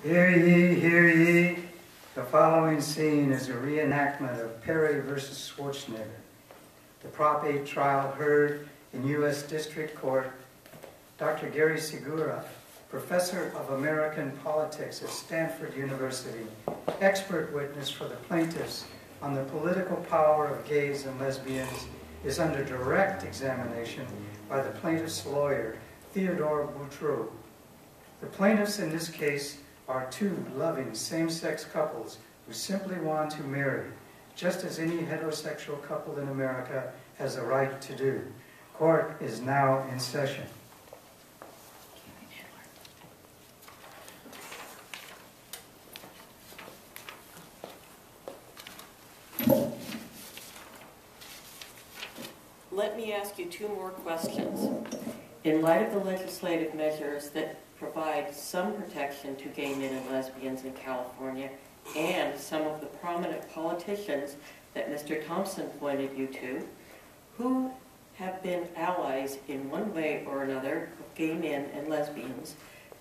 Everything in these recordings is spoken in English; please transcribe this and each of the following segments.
Hear ye, hear ye. The following scene is a reenactment of Perry versus Schwarzenegger. The Prop 8 trial heard in U.S. District Court. Dr. Gary Segura, professor of American politics at Stanford University, expert witness for the plaintiffs on the political power of gays and lesbians, is under direct examination by the plaintiff's lawyer, Theodore Boutreau. The plaintiffs in this case are two loving same-sex couples who simply want to marry, just as any heterosexual couple in America has a right to do. Court is now in session. Let me ask you two more questions. In light of the legislative measures that provide some protection to gay men and lesbians in California, and some of the prominent politicians that Mr. Thompson pointed you to, who have been allies in one way or another of gay men and lesbians,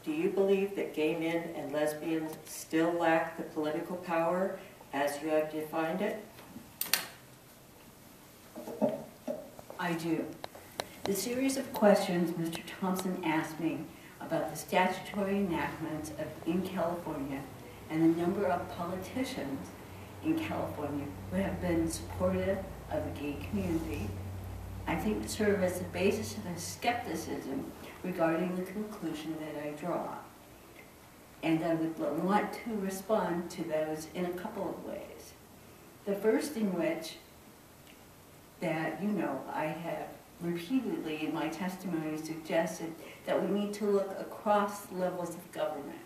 do you believe that gay men and lesbians still lack the political power as you have defined it? I do. The series of questions Mr. Thompson asked me about the statutory enactments in California and the number of politicians in California who have been supportive of the gay community, I think serve as the basis of a skepticism regarding the conclusion that I draw. And I would want to respond to those in a couple of ways. The first in which that, I have repeatedly in my testimony suggested that we need to look across levels of government.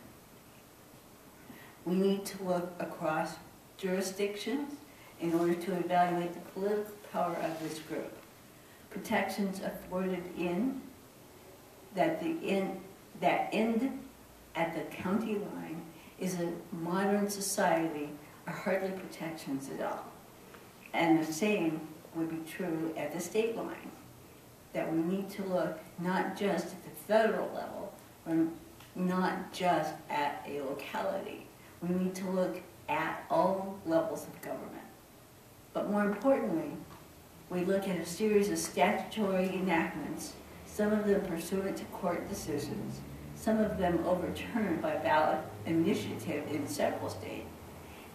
We need to look across jurisdictions in order to evaluate the political power of this group. Protections afforded that end at the county line is a modern society are hardly protections at all. And the same would be true at the state line, that we need to look not just at the federal level, or not just at a locality. We need to look at all levels of government. But more importantly, we look at a series of statutory enactments, some of them pursuant to court decisions, some of them overturned by ballot initiative in several states.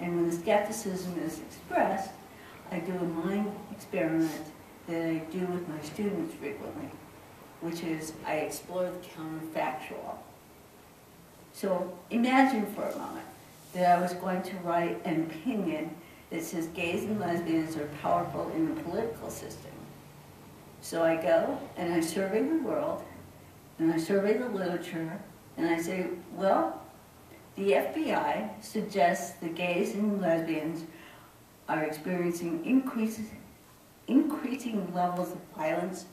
And when the skepticism is expressed, I do a mind experiment that I do with my students frequently, which is I explore the counterfactual. So imagine for a moment that I was going to write an opinion that says gays and lesbians are powerful in the political system. So I go and I survey the world, and I survey the literature, and I say, well, the FBI suggests that gays and lesbians are experiencing increasing levels of violence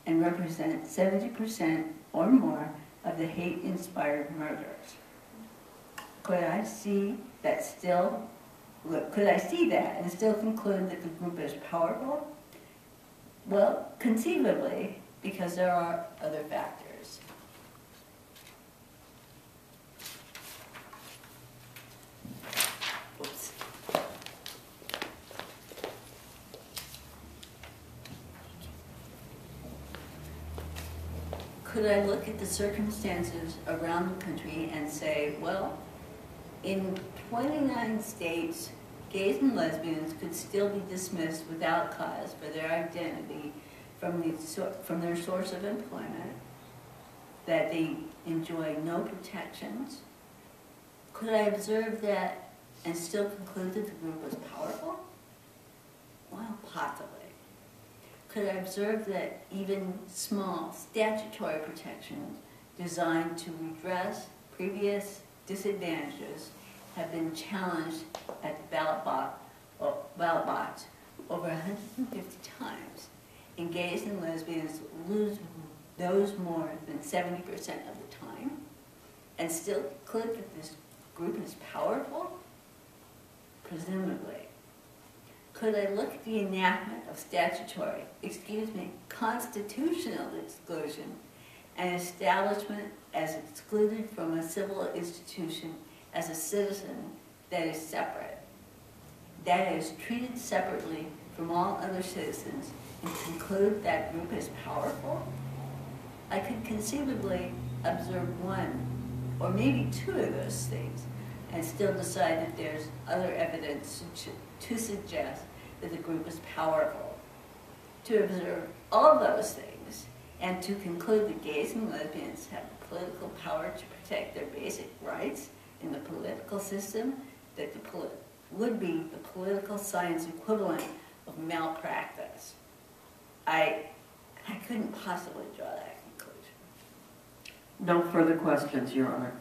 and represent 70% or more of the hate-inspired murders. Could I see that and still conclude that the group is powerful? Well, conceivably, because there are other factors. Oops. Could I look at the circumstances around the country and say, well, in 29 states, gays and lesbians could still be dismissed without cause for their identity from their source of employment, that they enjoy no protections? Could I observe that and still conclude that the group was powerful? Well, possibly. Could I observe that even small statutory protections designed to redress previous disadvantages have been challenged at the ballot box over 150 times, and gays and lesbians lose those more than 70% of the time, and still conclude that this group is powerful? Presumably. Could I look at the enactment of constitutional exclusion an establishment as excluded from a civil institution as a citizen that is separate, that is treated separately from all other citizens, and conclude that group is powerful? I could conceivably observe one or maybe two of those things and still decide that there's other evidence to suggest that the group is powerful. To observe all those things and to conclude that gays and lesbians have political power to protect their basic rights in the political system, that would be the political science equivalent of malpractice. I couldn't possibly draw that conclusion. No further questions, Your Honor.